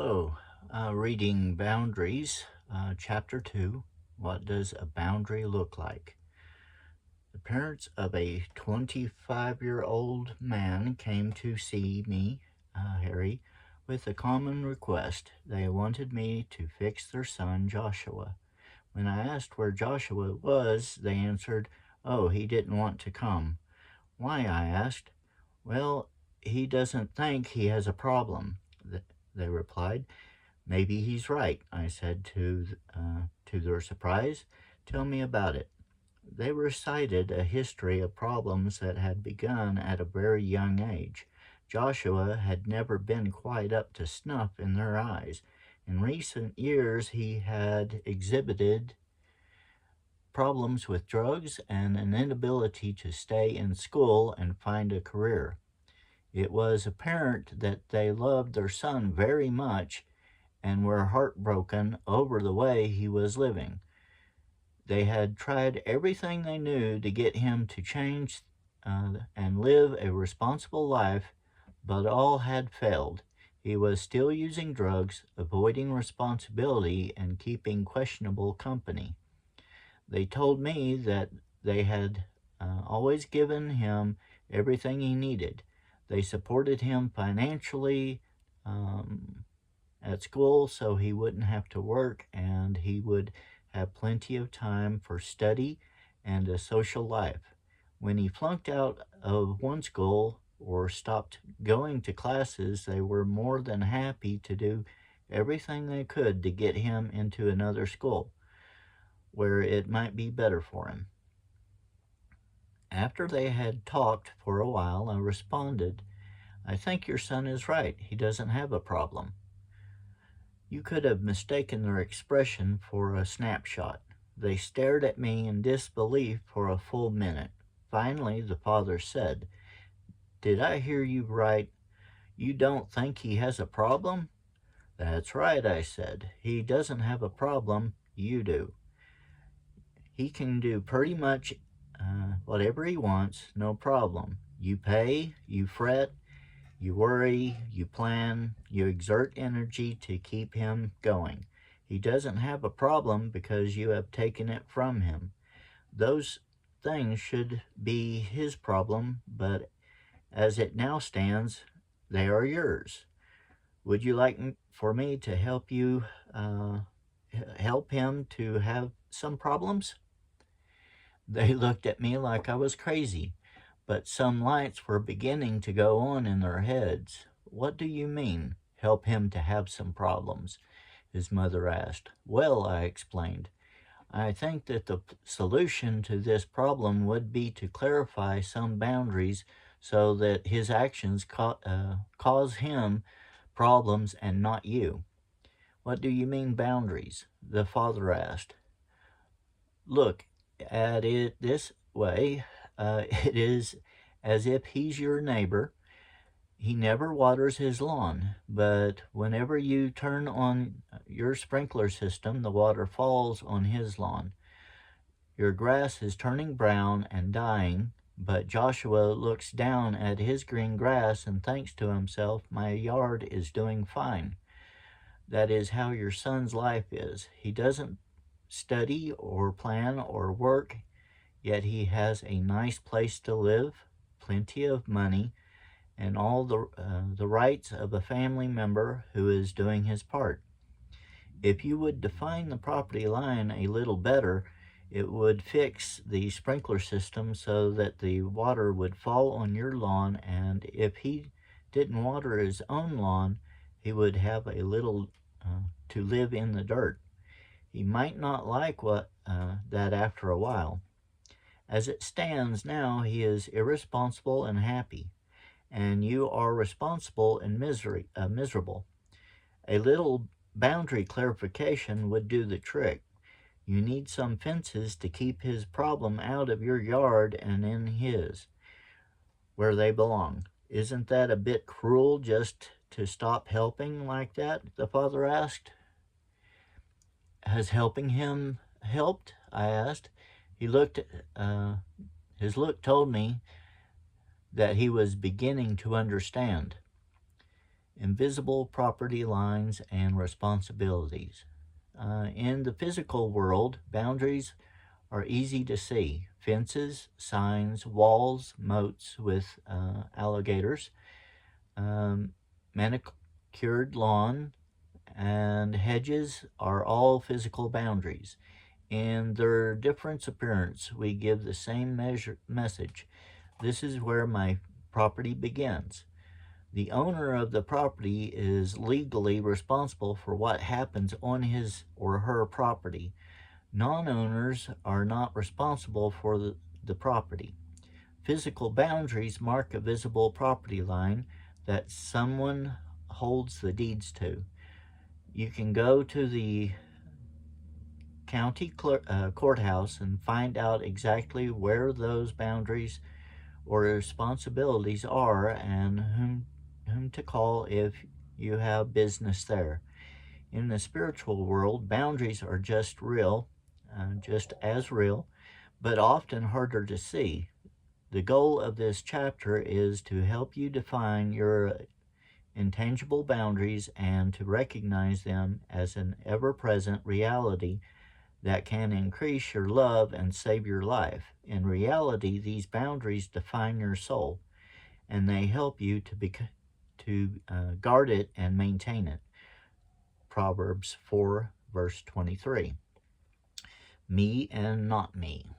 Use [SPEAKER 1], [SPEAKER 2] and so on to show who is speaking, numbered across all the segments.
[SPEAKER 1] Hello, reading Boundaries, Chapter 2. What does a boundary look like? The parents of a 25-year-old man came to see me, Harry, with a common request. They wanted me to fix their son, Joshua. When I asked where Joshua was, they answered, "Oh, he didn't want to come." "Why?" I asked. "Well, he doesn't think he has a problem," they replied. "Maybe he's right," I said to their surprise. "Tell me about it." They recited a history of problems that had begun at a very young age. Joshua had never been quite up to snuff in their eyes. In recent years, he had exhibited problems with drugs and an inability to stay in school and find a career. It was apparent that they loved their son very much and were heartbroken over the way he was living. They had tried everything they knew to get him to change and live a responsible life, but all had failed. He was still using drugs, avoiding responsibility, and keeping questionable company. They told me that they had always given him everything he needed. They supported him financially, at school so he wouldn't have to work and he would have plenty of time for study and a social life. When he flunked out of one school or stopped going to classes, they were more than happy to do everything they could to get him into another school where it might be better for him. After they had talked for a while, I responded, "I think your son is right. He doesn't have a problem." You could have mistaken their expression for a snapshot. They stared at me in disbelief for a full minute. Finally, the father said, "Did I hear you right? You don't think he has a problem?" "That's right," I said. "He doesn't have a problem. You do. He can do pretty much whatever he wants, no problem. You pay, you fret, you worry, you plan, you exert energy to keep him going. He doesn't have a problem because you have taken it from him. Those things should be his problem, but as it now stands, they are yours. Would you like for me to help him to have some problems?" They looked at me like I was crazy, but some lights were beginning to go on in their heads. "What do you mean, help him to have some problems?" his mother asked. "Well," I explained, "I think that the solution to this problem would be to clarify some boundaries so that his actions cause him problems and not you." "What do you mean boundaries?" the father asked. "Look at it this way. It is as if he's your neighbor. He never waters his lawn, but whenever you turn on your sprinkler system, the water falls on his lawn. Your grass is turning brown and dying, but Joshua looks down at his green grass and thinks to himself, 'My yard is doing fine.' That is how your son's life is. He doesn't study or plan or work, yet he has a nice place to live, plenty of money, and all the rights of a family member who is doing his part. If you would define the property line a little better, it would fix the sprinkler system so that the water would fall on your lawn, and if he didn't water his own lawn, he would have a little to live in the dirt. He might not like that after a while. As it stands now, he is irresponsible and happy, and you are responsible and miserable. A little boundary clarification would do the trick. You need some fences to keep his problem out of your yard and in his, where they belong. Isn't that a bit cruel just to stop helping like that?" the father asked. "Has helping him helped?" I asked. His look told me that he was beginning to understand. invisible property lines and responsibilities. In the physical world, boundaries are easy to see. Fences, signs, walls, moats with alligators, manicured lawn, and hedges are all physical boundaries. In their different appearance, we give the same message. This is where my property begins. The owner of the property is legally responsible for what happens on his or her property. Non-owners are not responsible for the property. Physical boundaries mark a visible property line that someone holds the deeds to. You can go to the county courthouse and find out exactly where those boundaries or responsibilities are and whom to call if you have business there. In the spiritual world, boundaries are just as real, but often harder to see. The goal of this chapter is to help you define your intangible boundaries and to recognize them as an ever-present reality that can increase your love and save your life. In reality, these boundaries define your soul, and they help you to guard it and maintain it. Proverbs 4, verse 23. Me and not me.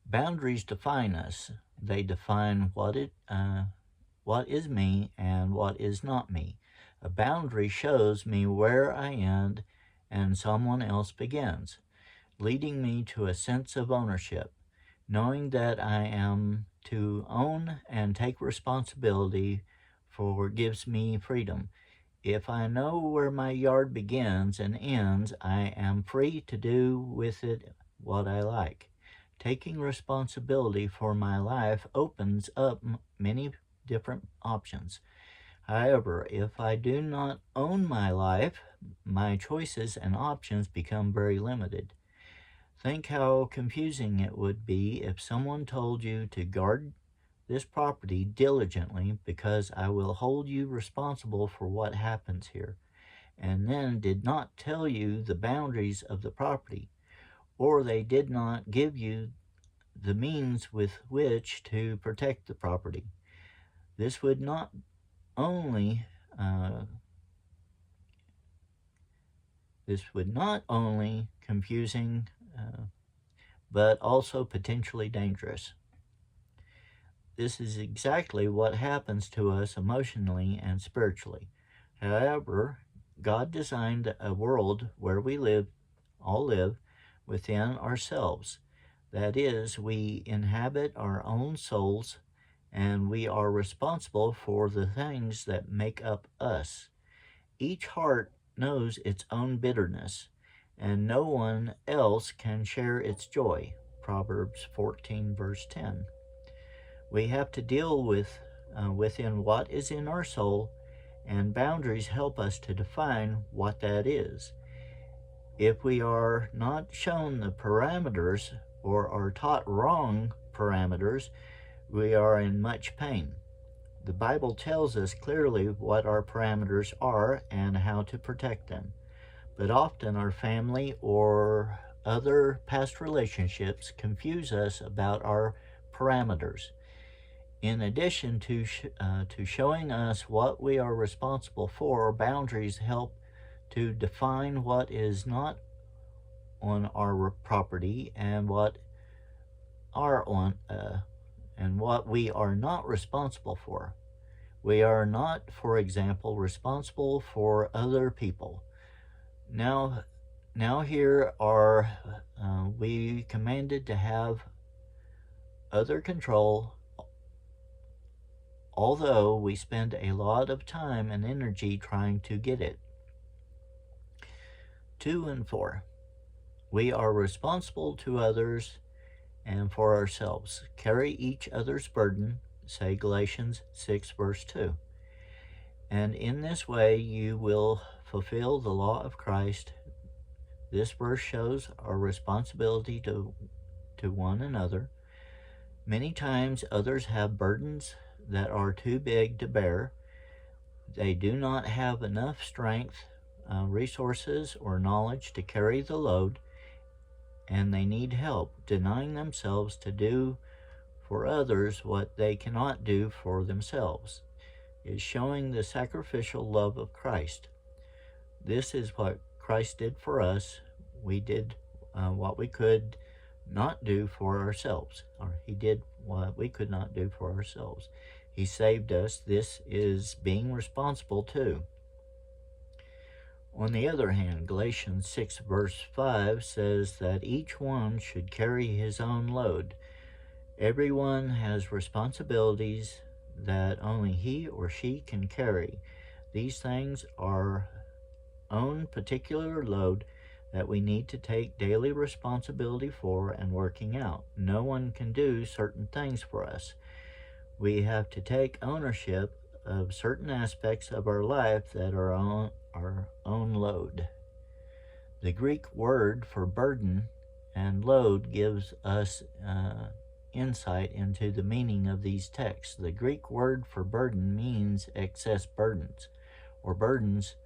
[SPEAKER 1] Boundaries define us. They define what is me and what is not me. A boundary shows me where I end and someone else begins, leading me to a sense of ownership, knowing that I am to own and take responsibility for gives me freedom. If I know where my yard begins and ends, I am free to do with it what I like. Taking responsibility for my life opens up many different options. However, if I do not own my life, my choices and options become very limited. Think how confusing it would be if someone told you to guard this property diligently because I will hold you responsible for what happens here, and then did not tell you the boundaries of the property, or they did not give you the means with which to protect the property. This would not only confusing, but also potentially dangerous. This is exactly what happens to us emotionally and spiritually. However, God designed a world where we all live within ourselves. That is, we inhabit our own souls, and we are responsible for the things that make up us. Each heart knows its own bitterness, and no one else can share its joy. Proverbs 14, verse 10. We have to deal with within what is in our soul, and boundaries help us to define what that is. If we are not shown the parameters or are taught wrong parameters, we are in much pain. The Bible tells us clearly what our parameters are and how to protect them, but often our family or other past relationships confuse us about our parameters. In addition to showing us what we are responsible for, boundaries help to define what is not on our property and what we are not responsible for. We are not, for example, responsible for other people. Now here are we commanded to have other control, although we spend a lot of time and energy trying to get it. 2 and 4. We are responsible to others and for ourselves. Carry each other's burden, say Galatians 6, verse 2. And in this way you will fulfill the law of Christ. This verse shows our responsibility to one another. Many times others have burdens that are too big to bear. They do not have enough strength, resources, or knowledge to carry the load, and they need help, denying themselves to do for others what they cannot do for themselves. Is showing the sacrificial love of Christ. This is what Christ did for us. We did what we could not do for ourselves, or he did what we could not do for ourselves. He saved us. This is being responsible too. On the other hand, Galatians 6 verse 5 says that each one should carry his own load. Everyone has responsibilities that only he or she can carry. These things are own particular load that we need to take daily responsibility for and working out. No one can do certain things for us. We have to take ownership of certain aspects of our life that are on our own load. The Greek word for burden and load gives us insight into the meaning of these texts. The Greek word for burden means excess burdens, or burdens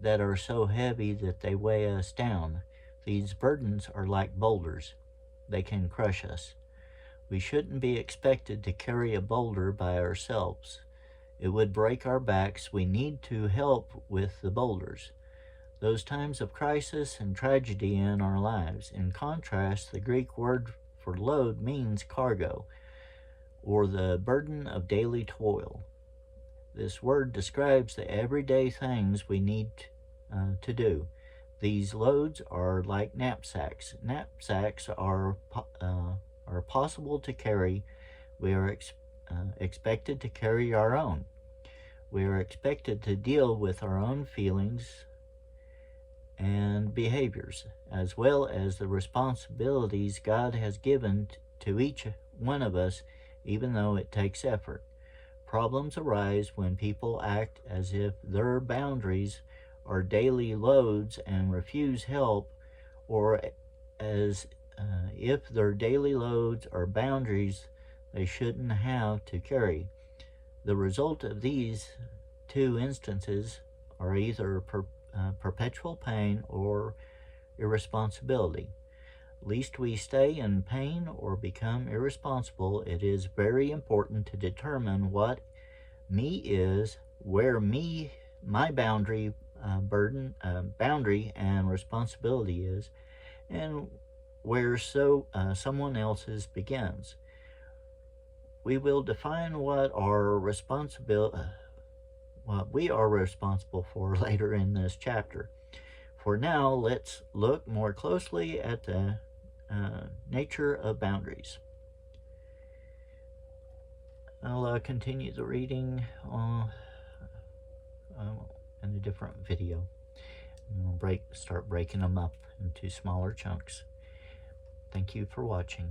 [SPEAKER 1] that are so heavy that they weigh us down. These burdens are like boulders. They can crush us. We shouldn't be expected to carry a boulder by ourselves. It would break our backs. We need to help with the boulders. Those times of crisis and tragedy in our lives. In contrast, the Greek word for load means cargo, or the burden of daily toil. This word describes the everyday things we need to do. These loads are like knapsacks. Knapsacks are possible to carry. We are expected to carry our own. We are expected to deal with our own feelings and behaviors, as well as the responsibilities God has given to each one of us, even though it takes effort. Problems arise when people act as if their boundaries are daily loads and refuse help, or as if their daily loads are boundaries they shouldn't have to carry. The result of these two instances are either perpetual pain or irresponsibility. Lest we stay in pain or become irresponsible, it is very important to determine what me is, where my boundary and responsibility is, and where someone else's begins. We will define what we are responsible for later in this chapter. For now, let's look more closely at the nature of boundaries. I'll continue the reading in a different video. And we'll start breaking them up into smaller chunks. Thank you for watching.